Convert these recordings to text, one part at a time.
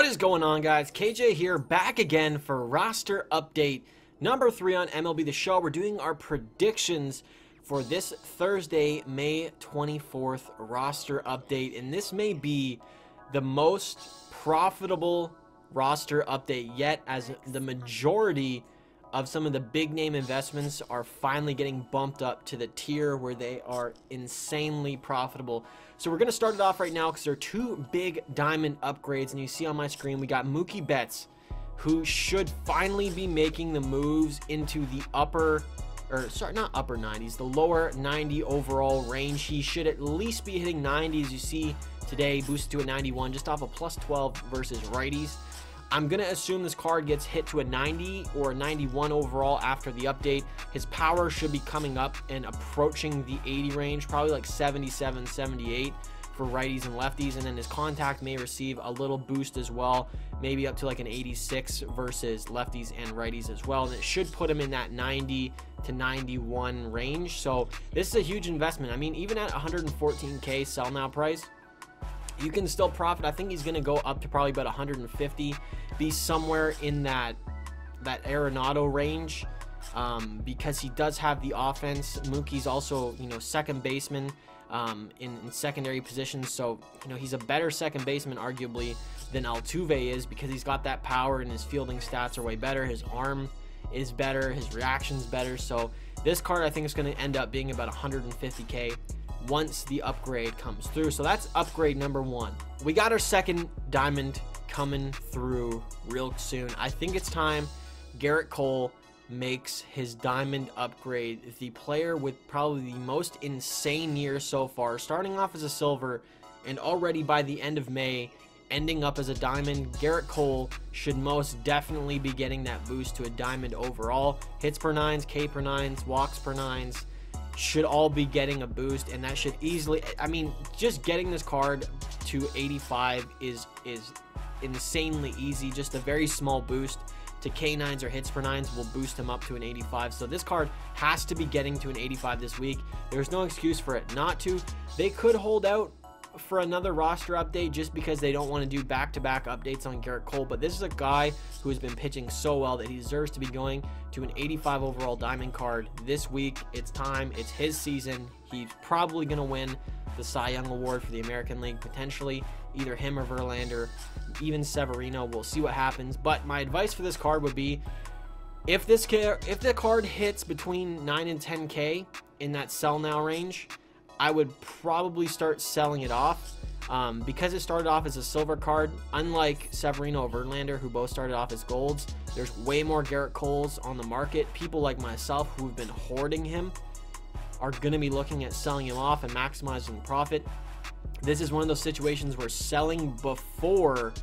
is going on, guys? KJ here, back again for roster update number 3 on MLB The Show. We're doing our predictions for this Thursday, May 24th roster update, and this may be the most profitable roster update yet, as the majority of some of the big name investments are finally getting bumped up to the tier where they are insanely profitable. So we're going to start it off right now because there are 2 big diamond upgrades, and you see on my screen we got Mookie Betts, who should finally be making the moves into the upper, or sorry, not upper 90s, the lower 90 overall range. He should at least be hitting 90, as you see today, boosted to a 91 just off a plus 12 versus righties. I'm going to assume this card gets hit to a 90 or a 91 overall after the update. His power should be coming up and approaching the 80 range, probably like 77, 78 for righties and lefties. And then his contact may receive a little boost as well, maybe up to like an 86 versus lefties and righties as well. And it should put him in that 90 to 91 range. So this is a huge investment. I mean, even at 114K sell now price, you can still profit. I think he's going to go up to probably about 150, be somewhere in that Arenado range, because he does have the offense. Mookie's also, second baseman in secondary positions, so he's a better second baseman arguably than Altuve is, because he's got that power and his fielding stats are way better. His arm is better, his reaction's better. So this card I think is going to end up being about 150K once the upgrade comes through. So that's upgrade number 1. We got our second diamond coming through real soon. I think it's time Garrett Cole makes his diamond upgrade. The player with probably the most insane year so far, starting off as a silver and already by the end of May ending up as a diamond. Garrett Cole should most definitely be getting that boost to a diamond overall. Hits per 9s, K per 9s, walks per 9s should all be getting a boost, and that should easily, I mean, just getting this card to 85 is insanely easy. Just a very small boost to K9s or hits per 9s will boost him up to an 85. So this card has to be getting to an 85 this week. There's no excuse for it not to. They could hold out for another roster update just because they don't want to do back-to-back updates on Garrett Cole, but this is a guy who has been pitching so well that he deserves to be going to an 85 overall diamond card this week. It's time. It's his season. He's probably going to win the Cy Young Award for the American League, potentially either him or Verlander, even Severino. We'll see what happens, but my advice for this card would be, if the card hits between 9 and 10K in that sell now range, I would probably start selling it off, because it started off as a silver card. Unlike Severino or Verlander, who both started off as golds, there's way more Garrett Coles on the market. People like myself who've been hoarding him are going to be looking at selling him off and maximizing the profit. This is one of those situations where selling before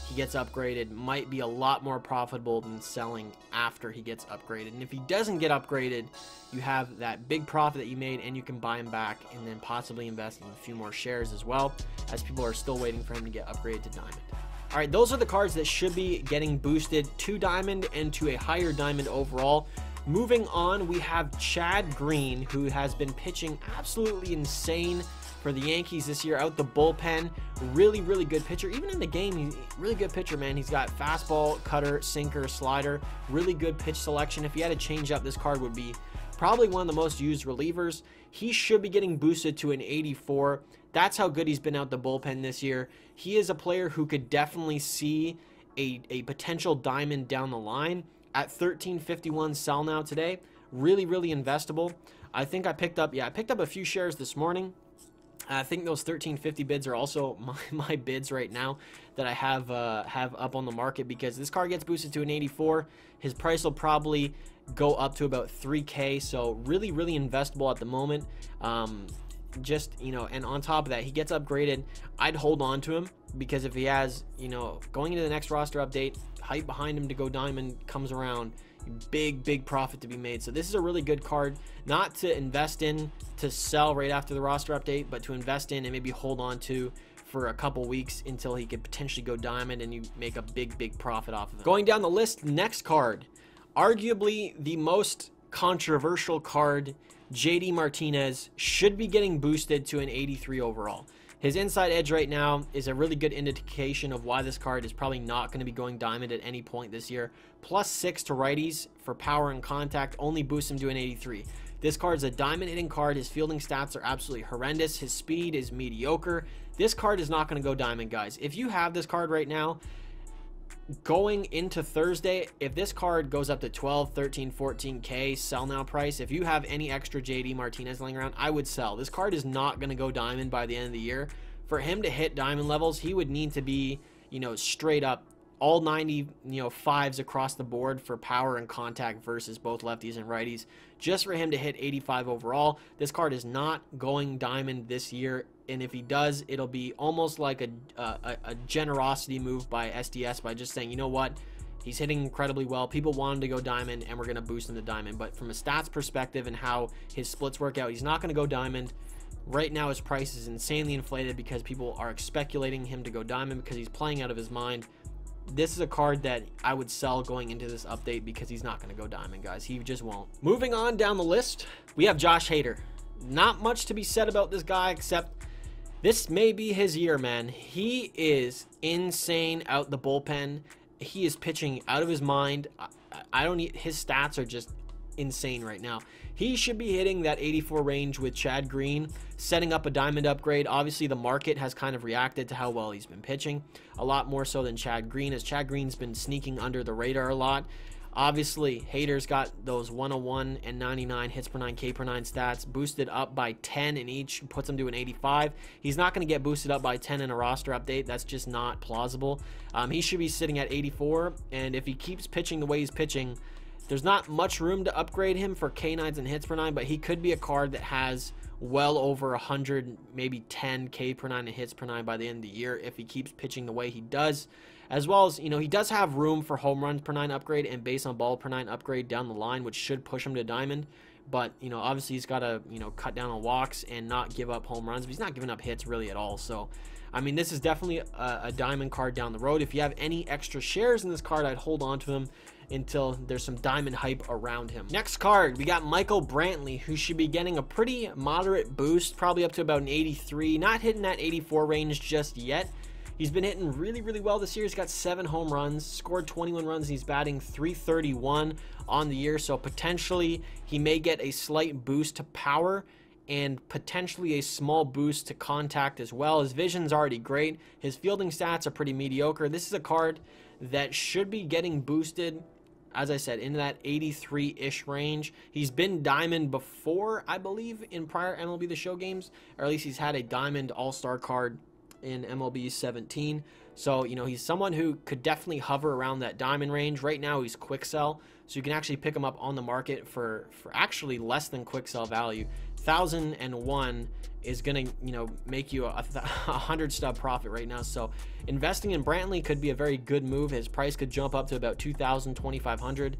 he gets upgraded might be a lot more profitable than selling after he gets upgraded. And if he doesn't get upgraded, you have that big profit that you made, and you can buy him back and then possibly invest in a few more shares as well, as people are still waiting for him to get upgraded to diamond. All right, those are the cards that should be getting boosted to diamond and to a higher diamond overall. Moving on, we have Chad Green, who has been pitching absolutely insane for the Yankees this year out the bullpen. Really good pitcher. Even in the game, he's a really good pitcher, man. He's got fastball, cutter, sinker, slider. Really good pitch selection. If he had a changeup, this card would be probably one of the most used relievers. He should be getting boosted to an 84. That's how good he's been out the bullpen this year. He is a player who could definitely see a potential diamond down the line. At 1351 sell now today, really investable. I think I picked up a few shares this morning. I think those 1350 bids are also my bids right now that I have up on the market, because this card gets boosted to an 84. His price will probably go up to about 3K, so really investable at the moment. And on top of that, he gets upgraded. I'd hold on to him, because if he has, going into the next roster update, hype behind him to go diamond comes around, big profit to be made. So this is a really good card, not to invest in to sell right after the roster update, but to invest in and maybe hold on to for a couple weeks until he could potentially go diamond and you make a big profit off of it. Going down the list, next card, arguably the most controversial card, JD Martinez, should be getting boosted to an 83 overall. His inside edge right now is a really good indication of why this card is probably not going to be going diamond at any point this year. +6 to righties for power and contact only boosts him to an 83. This card is a diamond hitting card. His fielding stats are absolutely horrendous. His speed is mediocre. This card is not going to go diamond, guys. If you have this card right now, going into Thursday, if this card goes up to 12, 13, 14K sell now price, if you have any extra JD Martinez laying around, I would sell. This card is not going to go diamond by the end of the year. For him to hit diamond levels, he would need to be, you know, straight up all 90, you know, 5s across the board for power and contact versus both lefties and righties, just for him to hit 85 overall. This card is not going diamond this year, and if he does, it'll be almost like a generosity move by SDS by just saying, you know what, he's hitting incredibly well, people want him to go diamond, and we're going to boost him to diamond. But from a stats perspective and how his splits work out, he's not going to go diamond. Right now his price is insanely inflated because people are speculating him to go diamond because he's playing out of his mind. This is a card that I would sell going into this update because he's not going to go diamond, guys. He just won't. Moving on down the list, we have Josh Hader. Not much to be said about this guy, except this may be his year, man. He is insane out the bullpen. He is pitching out of his mind. His stats are just insane right now. He should be hitting that 84 range with Chad Green, setting up a diamond upgrade. Obviously, the market has kind of reacted to how well he's been pitching, a lot more so than Chad Green, as Chad Green's been sneaking under the radar a lot. Obviously, Hader's got those 101 and 99 hits per 9, K per 9 stats, boosted up by 10 in each, puts him to an 85. He's not going to get boosted up by 10 in a roster update. That's just not plausible. He should be sitting at 84, and if he keeps pitching the way he's pitching, there's not much room to upgrade him for K9s and hits per 9, but he could be a card that has well over 100, maybe 10 K per 9 and hits per 9 by the end of the year if he keeps pitching the way he does. As well as, you know, he does have room for home runs per 9 upgrade and base on ball per 9 upgrade down the line, which should push him to diamond. But, you know, obviously he's got to, you know, cut down on walks and not give up home runs. But he's not giving up hits really at all. So, I mean, this is definitely a diamond card down the road. If you have any extra shares in this card, I'd hold on to him until there's some diamond hype around him. Next card, we got Michael Brantley, who should be getting a pretty moderate boost, probably up to about an 83. Not hitting that 84 range just yet. He's been hitting really, really well this year. He's got 7 home runs, scored 21 runs, and he's batting .331 on the year. So potentially he may get a slight boost to power and potentially a small boost to contact as well. His vision's already great. His fielding stats are pretty mediocre. This is a card that should be getting boosted, as I said, into that 83-ish range. He's been diamond before, I believe, in prior MLB The Show games, or at least he's had a diamond all-star card in MLB 17. So, you know, he's someone who could definitely hover around that diamond range. Right now, he's quick sell, so you can actually pick him up on the market for actually less than quick sell value. 1,001 is going to, you know, make you a 100 stub profit right now. So investing in Brantley could be a very good move. His price could jump up to about 2,000, 2,500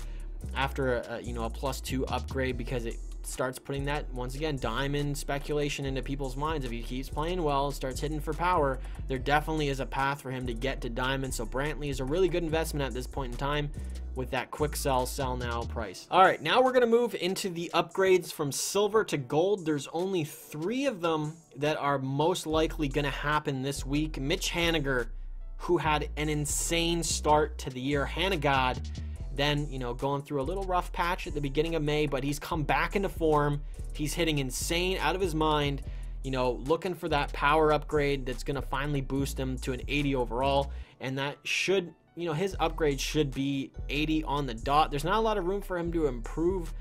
after a, you know, a +2 upgrade, because it starts putting that, once again, diamond speculation into people's minds. If he keeps playing well, starts hitting for power, there definitely is a path for him to get to diamond. So Brantley is a really good investment at this point in time with that quick sell now price. All right, now we're going to move into the upgrades from silver to gold. There's only 3 of them that are most likely going to happen this week. Mitch Haniger, who had an insane start to the year. God, then, you know, going through a little rough patch at the beginning of May, but he's come back into form. He's hitting insane out of his mind, you know, looking for that power upgrade that's going to finally boost him to an 80 overall. And that should, you know, his upgrade should be 80 on the dot. There's not a lot of room for him to improve,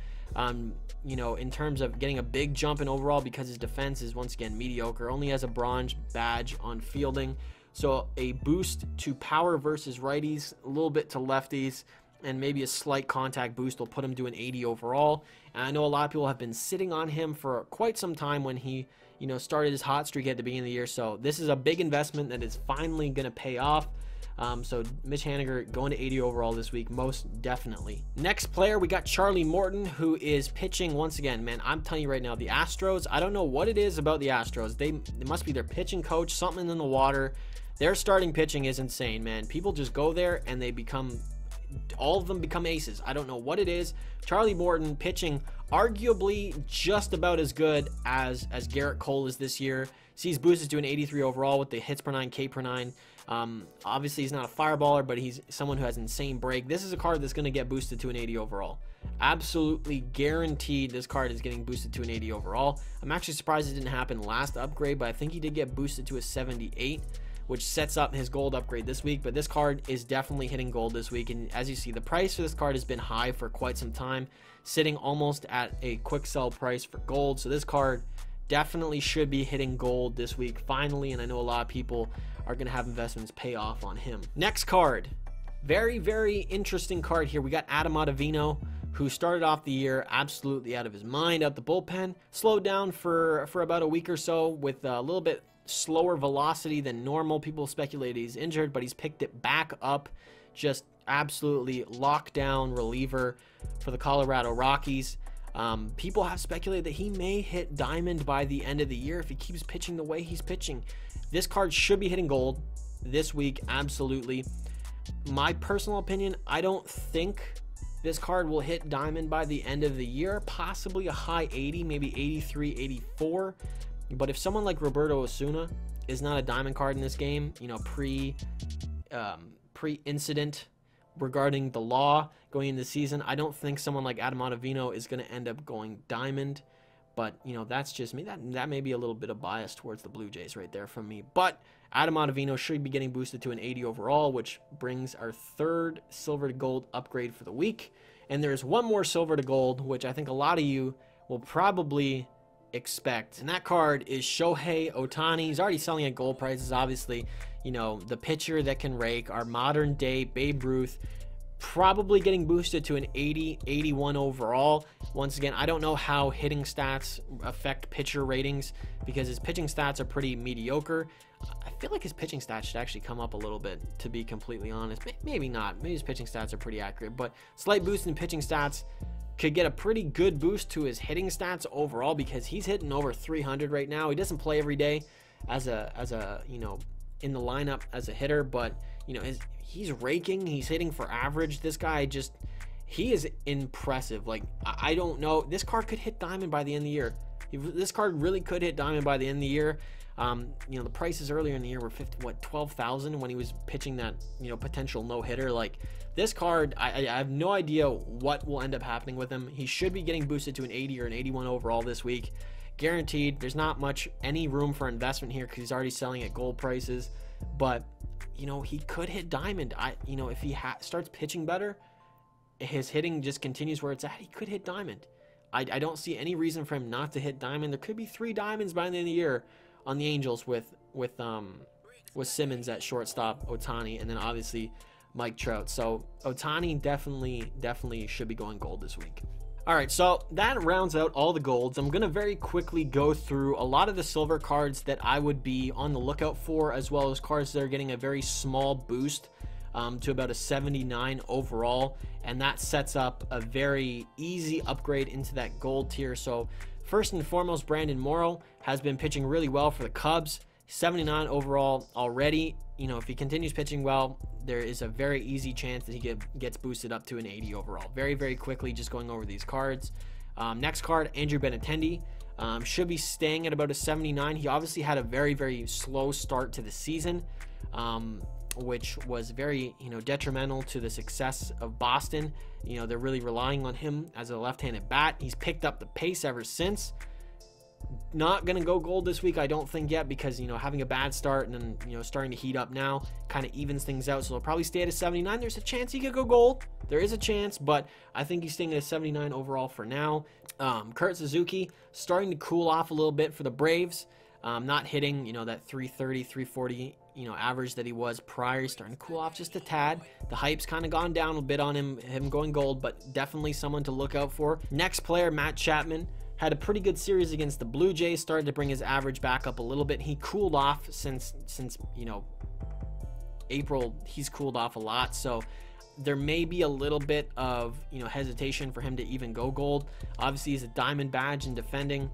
you know, in terms of getting a big jump in overall, because his defense is once again mediocre. Only has a bronze badge on fielding. So a boost to power versus righties, a little bit to lefties, and maybe a slight contact boost will put him to an 80 overall. And I know a lot of people have been sitting on him for quite some time when he, you know, started his hot streak at the beginning of the year. So this is a big investment that is finally going to pay off. So Mitch Haniger going to 80 overall this week, most definitely. Next player, we got Charlie Morton, who is pitching once again. Man, I'm telling you right now, the Astros, I don't know what it is about the Astros. It must be their pitching coach, something in the water. Their starting pitching is insane, man. People just go there and they become all of them become aces. I don't know what it is. Charlie Morton pitching arguably just about as good as Garrett Cole is this year. He's boosted to an 83 overall with the hits per 9, K per 9. Obviously, he's not a fireballer, but he's someone who has insane break. This is a card that's going to get boosted to an 80 overall. Absolutely guaranteed this card is getting boosted to an 80 overall. I'm actually surprised it didn't happen last upgrade, but I think he did get boosted to a 78, which sets up his gold upgrade this week. But this card is definitely hitting gold this week, and as you see, the price for this card has been high for quite some time, sitting almost at a quick sell price for gold. So this card definitely should be hitting gold this week finally, and I know a lot of people are going to have investments pay off on him. Next card, very, very interesting card here. We got Adam Ottavino, who started off the year absolutely out of his mind out the bullpen, slowed down for about a week or so with a little bit slower velocity than normal. People speculate he's injured, but he's picked it back up. Just absolutely lockdown reliever for the Colorado Rockies. People have speculated that he may hit diamond by the end of the year if he keeps pitching the way he's pitching. This card should be hitting gold this week, absolutely. My personal opinion, I don't think this card will hit diamond by the end of the year. Possibly a high 80, maybe 83, 84. But if someone like Roberto Osuna is not a diamond card in this game, you know, pre-incident regarding the law going into the season, I don't think someone like Adam Ottavino is going to end up going diamond. But, you know, that's just me. That may be a little bit of bias towards the Blue Jays right there from me. But Adam Ottavino should be getting boosted to an 80 overall, which brings our third silver to gold upgrade for the week. And there's one more silver to gold, which I think a lot of you will probably expect. And that card is Shohei Ohtani. He's already selling at gold prices, obviously. You know, the pitcher that can rake, our modern day Babe Ruth, probably getting boosted to an 80, 81 overall. Once again, I don't know how hitting stats affect pitcher ratings because his pitching stats are pretty mediocre. I feel like his pitching stats should actually come up a little bit, to be completely honest. Maybe not. Maybe his pitching stats are pretty accurate, but slight boost in pitching stats could get a pretty good boost to his hitting stats overall because he's hitting over 300 right now. He doesn't play every day as a you know, in the lineup as a hitter, but you know, he's raking, he's hitting for average. This guy just, he is impressive. Like, I don't know, this card could hit diamond by the end of the year. This card really could hit diamond by the end of the year. You know, the prices earlier in the year were 12,000 when he was pitching that, you know, potential no-hitter. Like, this card, I have no idea what will end up happening with him. He should be getting boosted to an 80 or an 81 overall this week, guaranteed. There's not much any room for investment here because he's already selling at gold prices, but you know, he could hit diamond. You know, if he starts pitching better, his hitting just continues where it's at, he could hit diamond. I don't see any reason for him not to hit diamond. There could be 3 diamonds by the end of the year on the Angels with Simmons at shortstop, Ohtani, and then obviously Mike Trout. So Ohtani definitely should be going gold this week. All right, so that rounds out all the golds. I'm going to very quickly go through a lot of the silver cards that I would be on the lookout for, as well as cards that are getting a very small boost to about a 79 overall, and that sets up a very easy upgrade into that gold tier. So first and foremost, Brandon Morrow has been pitching really well for the Cubs. 79 overall already. You know, if he continues pitching well, there is a very easy chance that he gets boosted up to an 80 overall. Very, very quickly, just going over these cards. Next card, Andrew Benintendi. Should be staying at about a 79. He obviously had a very, very slow start to the season, which was very, you know, detrimental to the success of Boston. You know, they're really relying on him as a left-handed bat. He's picked up the pace ever since. Not going to go gold this week, I don't think yet, because, you know, having a bad start and then, you know, starting to heat up now kind of evens things out. So he'll probably stay at a 79. There's a chance he could go gold. There is a chance, but I think he's staying at a 79 overall for now. Kurt Suzuki starting to cool off a little bit for the Braves. Not hitting, you know, that 330, 340, you know, average that he was prior. He's starting to cool off just a tad. The hype's kind of gone down a bit on him going gold, but definitely someone to look out for. Next player, Matt Chapman. Had a pretty good series against the Blue Jays, started to bring his average back up a little bit. He cooled off since you know, April. He's cooled off a lot, so there may be a little bit of, you know, hesitation for him to even go gold. Obviously, he's a diamond badge in defending.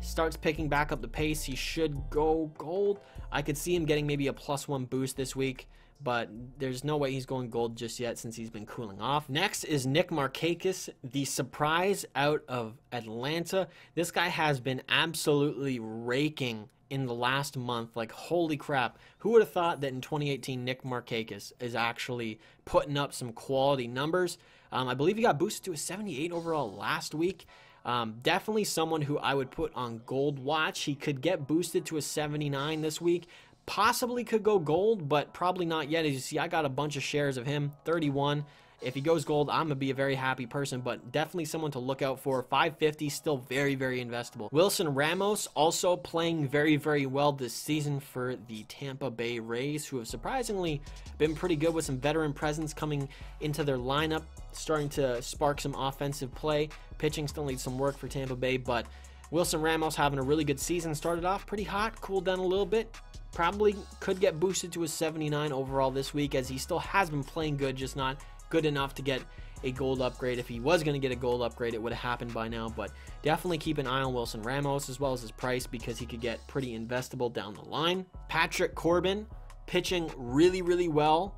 Starts picking back up the pace. He should go gold. I could see him getting maybe a +1 boost this week, but there's no way he's going gold just yet since he's been cooling off. Next is Nick Markakis, the surprise out of Atlanta. This guy has been absolutely raking in the last month. Like, holy crap. Who would have thought that in 2018 Nick Markakis is actually putting up some quality numbers? I believe he got boosted to a 78 overall last week. Definitely someone who I would put on gold watch. He could get boosted to a 79 this week. Possibly could go gold, but probably not yet. As you see, I got a bunch of shares of him, 31. If he goes gold, I'm going to be a very happy person, but definitely someone to look out for. 550, still very, very investable. Wilson Ramos also playing very, very well this season for the Tampa Bay Rays, who have surprisingly been pretty good with some veteran presence coming into their lineup, starting to spark some offensive play. Pitching still needs some work for Tampa Bay, but Wilson Ramos having a really good season. Started off pretty hot, cooled down a little bit. Probably could get boosted to a 79 overall this week, as he still has been playing good, just not good enough to get a gold upgrade. If he was going to get a gold upgrade, it would have happened by now, but definitely keep an eye on Wilson Ramos as well as his price, because he could get pretty investable down the line. Patrick Corbin pitching really, really well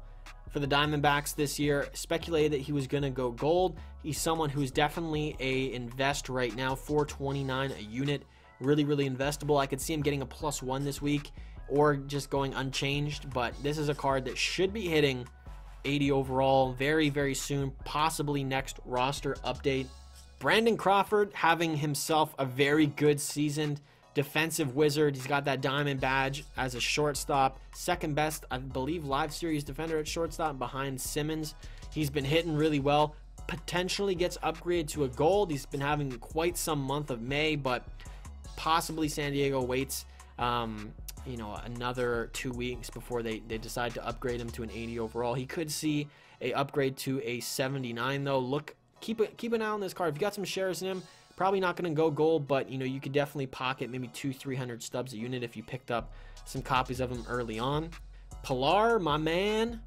for the Diamondbacks this year. Speculated that he was going to go gold. He's someone who's definitely a invest right now. $4.29 a unit. Really, really investable. I could see him getting a +1 this week or just going unchanged, but this is a card that should be hitting 80 overall very, very soon, possibly next roster update. Brandon Crawford having himself a very good season. Defensive wizard. He's got that diamond badge as a shortstop. Second best, I believe, live series defender at shortstop behind Simmons. He's been hitting really well. Potentially gets upgraded to a gold. He's been having quite some month of May, but possibly San Diego waits you know, another 2 weeks before they decide to upgrade him to an 80 overall. He could see a upgrade to a 79 though. Keep an eye on this card. If you got some shares in him, probably not going to go gold, but you know, you could definitely pocket maybe 200-300 stubs a unit if you picked up some copies of him early on. Pilar, my man.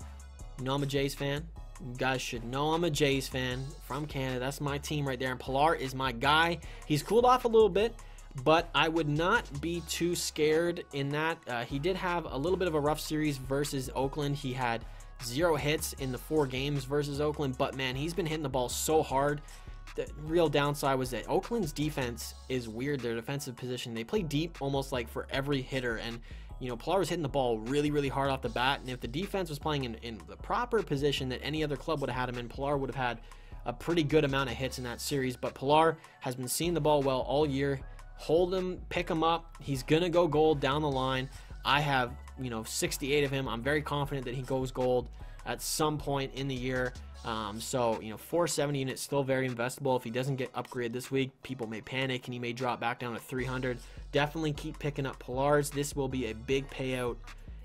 You know I'm a Jays fan. You guys should know I'm a Jays fan from Canada. That's my team right there, and Pilar is my guy. He's cooled off a little bit, but I would not be too scared in that. He did have a little bit of a rough series versus Oakland. He had 0 hits in the 4 games versus Oakland, but man, he's been hitting the ball so hard. The real downside was that Oakland's defense is weird. Their defensive position, they play deep almost like for every hitter, and you know, Pilar was hitting the ball really, really hard off the bat, and if the defense was playing in the proper position that any other club would have had him in, Pilar would have had a pretty good amount of hits in that series. But Pilar has been seeing the ball well all year. Hold him, pick him up. He's gonna go gold down the line. I have, you know, 68 of him. I'm very confident that he goes gold at some point in the year. So, you know, 470 units still very investable. If he doesn't get upgraded this week, people may panic and he may drop back down to 300. Definitely keep picking up Pilars. This will be a big payout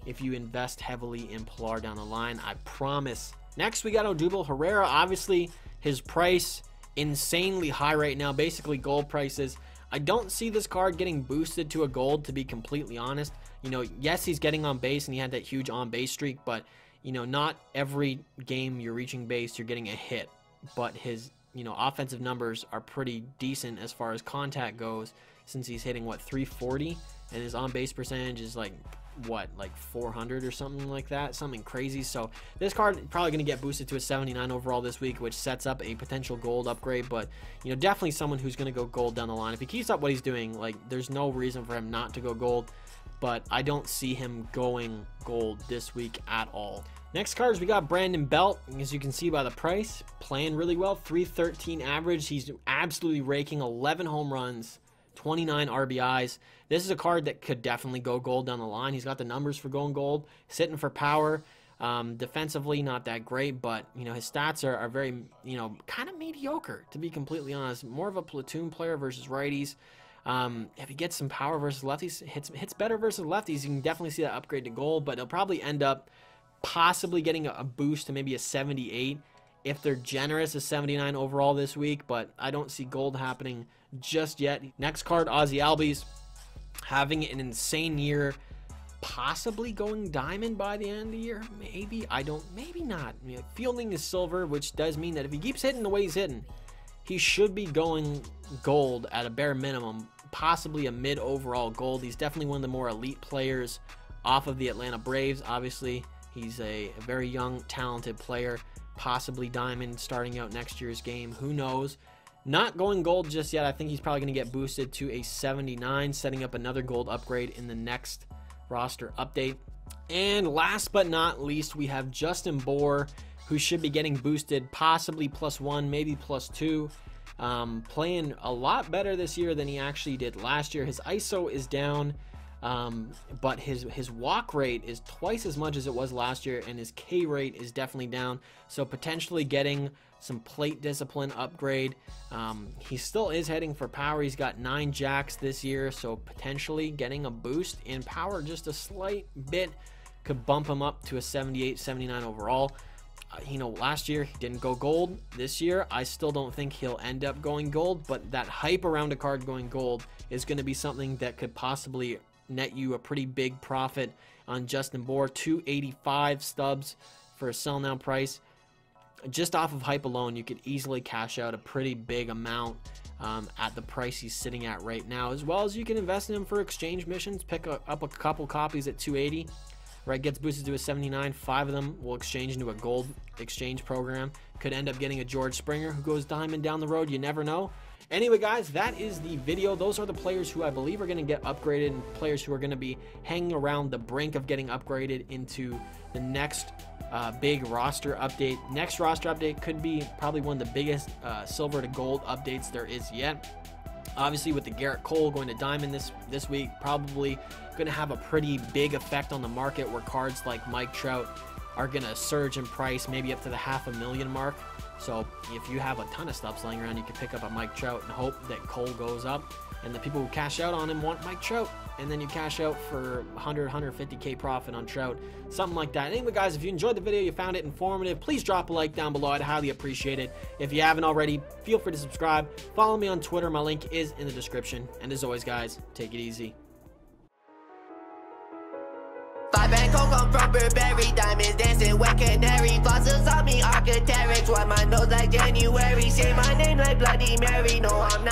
if you invest heavily in Pilar down the line, I promise. Next, we got Odubel Herrera. Obviously, his price insanely high right now, basically gold prices. I don't see this card getting boosted to a gold, to be completely honest. You know, yes, he's getting on base and he had that huge on base streak, but you know, not every game you're reaching base, you're getting a hit. But his, you know, offensive numbers are pretty decent as far as contact goes, since he's hitting, what, 340? And his on-base percentage is like, what, like 400 or something like that? Something crazy. So this card is probably going to get boosted to a 79 overall this week, which sets up a potential gold upgrade. But, you know, definitely someone who's going to go gold down the line. If he keeps up what he's doing, like, there's no reason for him not to go gold. But I don't see him going gold this week at all. Next cards, we got Brandon Belt. As you can see by the price, playing really well. 313 average. He's absolutely raking. 11 home runs, 29 RBIs. This is a card that could definitely go gold down the line. He's got the numbers for going gold. Sitting for power. Defensively, not that great, but you know, his stats are very, you know, kind of mediocre, to be completely honest. More of a platoon player versus righties. If he gets some power versus lefties, hits better versus lefties, you can definitely see that upgrade to gold, but he'll probably end up possibly getting a boost to maybe a 78 if they're generous, a 79 overall this week, but I don't see gold happening just yet. Next card, Ozzy Albies, having an insane year, possibly going diamond by the end of the year. Maybe, maybe not. You know, fielding is silver, which does mean that if he keeps hitting the way he's hitting, he should be going gold at a bare minimum, possibly a mid overall gold. He's definitely one of the more elite players off of the Atlanta Braves. Obviously, He's a very young, talented player, possibly diamond starting out next year's game. Who knows? Not going gold just yet. I think he's probably going to get boosted to a 79, setting up another gold upgrade in the next roster update. And last but not least, we have Justin Bohr, who should be getting boosted, possibly +1, maybe +2. Playing a lot better this year than he actually did last year. His ISO is down, but his walk rate is twice as much as it was last year, and his K rate is definitely down. So potentially getting some plate discipline upgrade. He still is heading for power. He's got 9 jacks this year, so potentially getting a boost in power just a slight bit could bump him up to a 78, 79 overall. You know, last year he didn't go gold. This year I still don't think he'll end up going gold, but that hype around a card going gold is going to be something that could possibly net you a pretty big profit on Justin Bohr. 285 stubs for a sell now price. Just off of hype alone, you could easily cash out a pretty big amount at the price he's sitting at right now, as well as you can invest in him for exchange missions. Pick up a couple copies at 280. Right, gets boosted to a 79. 5 of them will exchange into a gold exchange program. Could end up getting a George Springer who goes diamond down the road. You never know. Anyway, guys, that is the video. Those are the players who I believe are going to get upgraded, and players who are going to be hanging around the brink of getting upgraded into the next big roster update. Next roster update could be probably one of the biggest silver to gold updates there is yet. Obviously, with the Garrett Cole going to diamond this week, probably going to have a pretty big effect on the market, where cards like Mike Trout are going to surge in price, maybe up to the $500,000 mark. So if you have a ton of stubs laying around, you can pick up a Mike Trout and hope that Cole goes up, and the people who cash out on him want Mike Trout, and then you cash out for 150K profit on Trout, something like that. Anyway, guys, if you enjoyed the video, you found it informative, please drop a like down below. I'd highly appreciate it. If you haven't already, feel free to subscribe. Follow me on Twitter. My link is in the description. And as always, guys, take it easy. 5 and coke, I'm from Burberry, diamonds dancing with canary, flosses on me, architects, wipe my nose like January, say my name like Bloody Mary, no I'm not